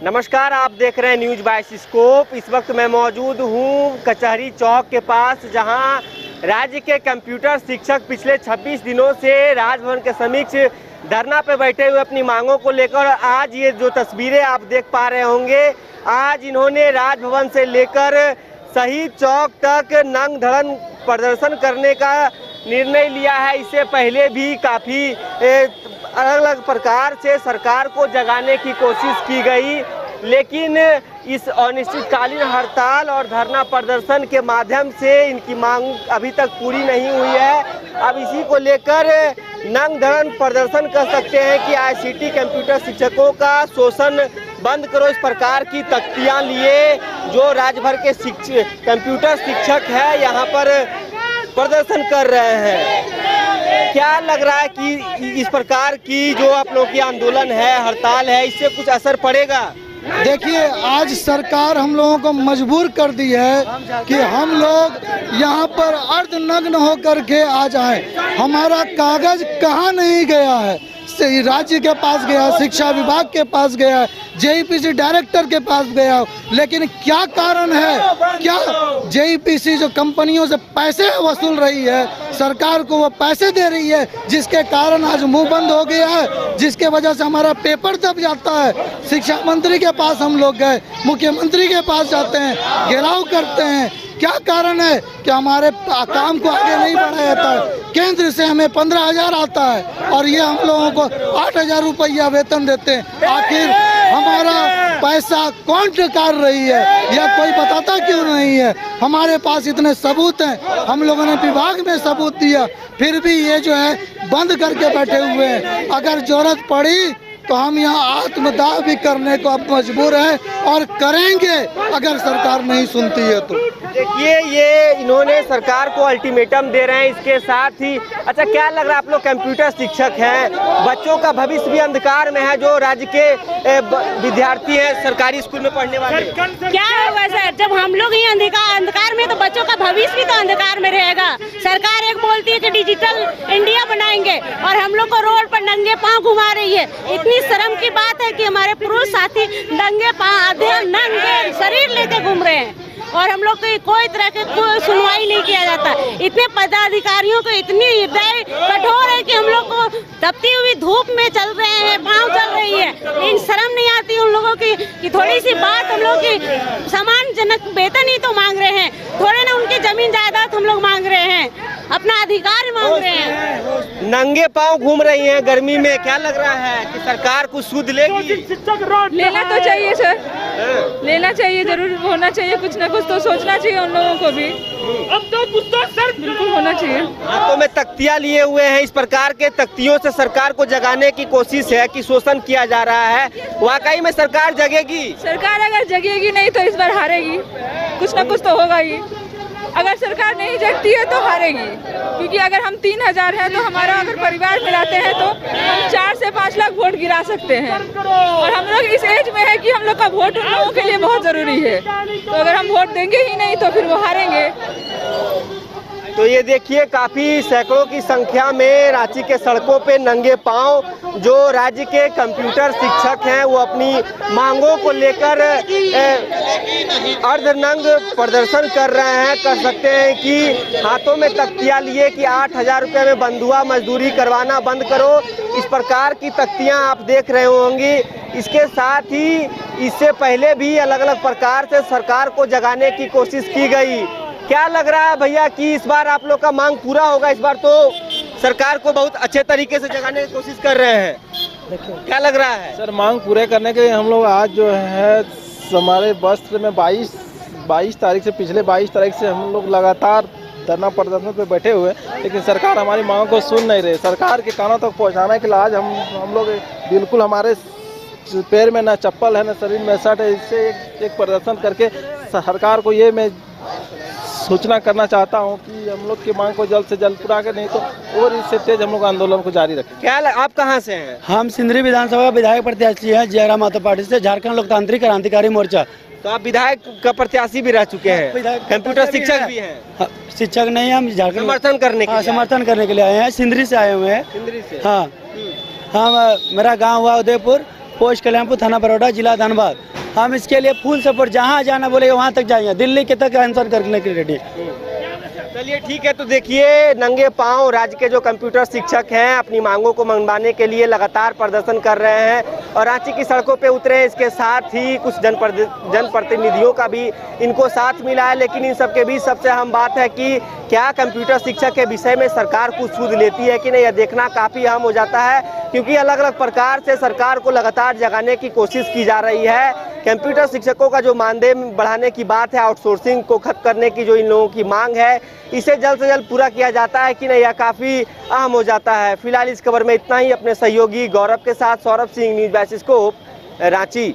नमस्कार, आप देख रहे हैं न्यूज बाय स्कोप। इस वक्त मैं मौजूद हूं कचहरी चौक के पास, जहां राज्य के कंप्यूटर शिक्षक पिछले 26 दिनों से राजभवन के समक्ष धरना पे बैठे हुए अपनी मांगों को लेकर, आज ये जो तस्वीरें आप देख पा रहे होंगे, आज इन्होंने राजभवन से लेकर शहीद चौक तक नंग धड़न प्रदर्शन करने का निर्णय लिया है। इससे पहले भी काफ़ी अलग अलग प्रकार से सरकार को जगाने की कोशिश की गई, लेकिन इस अनिश्चितकालीन हड़ताल और धरना प्रदर्शन के माध्यम से इनकी मांग अभी तक पूरी नहीं हुई है। अब इसी को लेकर नंग धड़न प्रदर्शन कर सकते हैं कि ICT कंप्यूटर शिक्षकों का शोषण बंद करो, इस प्रकार की तख्तियां लिए जो राज्य भर के कंप्यूटर शिक्षक है यहाँ पर प्रदर्शन कर रहे हैं। क्या लग रहा है कि इस प्रकार की जो आप लोगों की आंदोलन है, हड़ताल है, इससे कुछ असर पड़ेगा? देखिए, आज सरकार हम लोगों को मजबूर कर दी है कि हम लोग यहाँ पर अर्धनग्न होकर के आ जाएं। हमारा कागज कहाँ नहीं गया है, राज्य के पास गया, शिक्षा विभाग के पास गया, JEPC डायरेक्टर के पास गया, लेकिन क्या कारण है? क्या JEPC जो कंपनियों से पैसे वसूल रही है, सरकार को वो पैसे दे रही है, जिसके कारण आज मुंह बंद हो गया है, जिसके वजह से हमारा पेपर दब जाता है। शिक्षा मंत्री के पास हम लोग गए, मुख्यमंत्री के पास जाते हैं, घेराव करते हैं। क्या कारण है कि हमारे काम को आगे नहीं बढ़ाया जाता है? केंद्र से हमें 15,000 आता है और ये हम लोगों को 8,000 रुपया वेतन देते हैं। आखिर हमारा पैसा कौन टकार रही है, या कोई बताता क्यों नहीं है? हमारे पास इतने सबूत हैं, हम लोगों ने विभाग में सबूत दिया, फिर भी ये जो है बंद करके बैठे हुए हैं। अगर जरूरत पड़ी तो हम यहाँ आत्मदाह भी करने को अब मजबूर हैं और करेंगे अगर सरकार नहीं सुनती है तो। देखिए, ये इन्होंने सरकार को अल्टीमेटम दे रहे हैं। इसके साथ ही अच्छा, क्या लग रहा है, आप लोग कंप्यूटर शिक्षक हैं, बच्चों का भविष्य भी अंधकार में है, जो राज्य के विद्यार्थी हैं सरकारी स्कूल में पढ़ने वाले। क्या होगा सर, जब हम लोग ही अंधकार में, तो बच्चों का भविष्य भी तो अंधकार में रहेगा। सरकार एक बोलती है कि डिजिटल इंडिया बनाएंगे और हम लोग को रोड पर नंगे पाँव घुमा रही है। इतनी शर्म की बात है कि हमारे पुरुष साथी नंगे पाँव, आधे नंगे शरीर लेके घूम रहे हैं और हम लोग को कोई तरह की कोई सुनवाई नहीं किया जाता। इतने पदाधिकारियों को इतनी हृदय कठोर है कि हम लोग को तपती हुई धूप में चल रहे हैं, पाँव चल रही है, लेकिन शर्म नहीं आती उन लोगों की कि थोड़ी सी बात हम लोग की सम्मानजनक वेतन ही तो मांग रहे हैं, थोड़े ना उनकी जमीन जायदाद हम लोग मांग रहे हैं, अपना अधिकार मांग रहे हैं। नंगे पाँव घूम रही हैं गर्मी में, क्या लग रहा है कि सरकार कुछ सूद लेगी? लेना तो चाहिए सर, लेना चाहिए, जरूर होना चाहिए, कुछ न कुछ तो सोचना चाहिए उन लोगों को भी। अब तो कुछ तो सर बिल्कुल होना चाहिए। हाथों में तख्तियां लिए हुए हैं, इस प्रकार के तख्तियों से सरकार को जगाने की कोशिश है कि शोषण किया जा रहा है। वाकई में सरकार जगेगी? सरकार अगर जगेगी नहीं तो इस बार हारेगी, कुछ न कुछ तो होगा ही। अगर सरकार नहीं जगती है तो हारेगी, क्योंकि अगर हम 3,000 हैं तो हमारा अगर परिवार मिलाते हैं तो हम 4 से 5 लाख वोट गिरा सकते हैं, और हम लोग इस एज में है कि हम लोग का वोट उन लोगों के लिए बहुत जरूरी है। तो अगर हम वोट देंगे ही नहीं तो फिर वो हारेंगे। तो ये देखिए, काफ़ी सैकड़ों की संख्या में रांची के सड़कों पे नंगे पांव जो राज्य के कंप्यूटर शिक्षक हैं, वो अपनी मांगों को लेकर अर्धनंग प्रदर्शन कर रहे हैं। कर सकते हैं कि हाथों में तख्तियां लिए कि 8,000 रुपये में बंधुआ मजदूरी करवाना बंद करो, इस प्रकार की तख्तियां आप देख रहे होंगी। इसके साथ ही इससे पहले भी अलग अलग प्रकार से सरकार को जगाने की कोशिश की गई। क्या लग रहा है भैया कि इस बार आप लोग का मांग पूरा होगा? इस बार तो सरकार को बहुत अच्छे तरीके से जगाने की कोशिश कर रहे हैं, क्या लग रहा है? सर, मांग पूरे करने के लिए हम लोग आज जो है हमारे बस्त्र में 22 तारीख से, पिछले 22 तारीख से हम लोग लगातार धरना प्रदर्शन पे बैठे हुए, लेकिन सरकार हमारी मांगों को सुन नहीं रही। सरकार के कानों तक पहुँचाने के लिए आज हम लोग बिल्कुल, हमारे पैर में न चप्पल है न शरीर में शर्ट है, इससे एक प्रदर्शन करके सरकार को ये मैं सूचना करना चाहता हूं कि हम लोग की मांग को जल्द से जल्द पूरा करें, नहीं तो और इससे तेज हम लोग आंदोलन को जारी रखें। क्या आप कहां से हैं? हम सिंदरी विधानसभा विधायक प्रत्याशी हैं, जयराम मातो पार्टी से, झारखंड लोकतांत्रिक क्रांतिकारी मोर्चा। तो आप विधायक का प्रत्याशी भी रह चुके हैं, कंप्यूटर शिक्षक भी हैं? शिक्षक नहीं, हम झारखंड समर्थन करने के लिए आए हैं, सिंदरी से आए हुए हैं। सिंदरी से? हाँ, मेरा गाँव हुआ उदयपुर पोस्ट कल्याणपुर, थाना बड़ौदा, जिला धनबाद। हम इसके लिए फुल सपोर्ट, जहाँ जाना बोले वहाँ तक जाएंगे, दिल्ली के तक आंसर करने के रेडी। चलिए ठीक है, तो देखिए नंगे पांव राज्य के जो कंप्यूटर शिक्षक हैं अपनी मांगों को मनवाने के लिए लगातार प्रदर्शन कर रहे हैं और रांची की सड़कों पे उतरे हैं। इसके साथ ही कुछ जनप्रतिनिधियों का भी इनको साथ मिला है, लेकिन इन सब के बीच सबसे अहम बात है कि क्या कंप्यूटर शिक्षक के विषय में सरकार कुछ सूद लेती है कि नहीं, यह देखना काफ़ी अहम हो जाता है, क्योंकि अलग अलग प्रकार से सरकार को लगातार जगाने की कोशिश की जा रही है। कंप्यूटर शिक्षकों का जो मानदेय बढ़ाने की बात है, आउटसोर्सिंग को खत्म करने की जो इन लोगों की मांग है, इसे जल्द से जल्द पूरा किया जाता है कि नहीं, यह काफ़ी अहम हो जाता है। फिलहाल इस खबर में इतना ही। अपने सहयोगी गौरव के साथ सौरभ सिंह, न्यूज़ बाय सिस्कोप, रांची।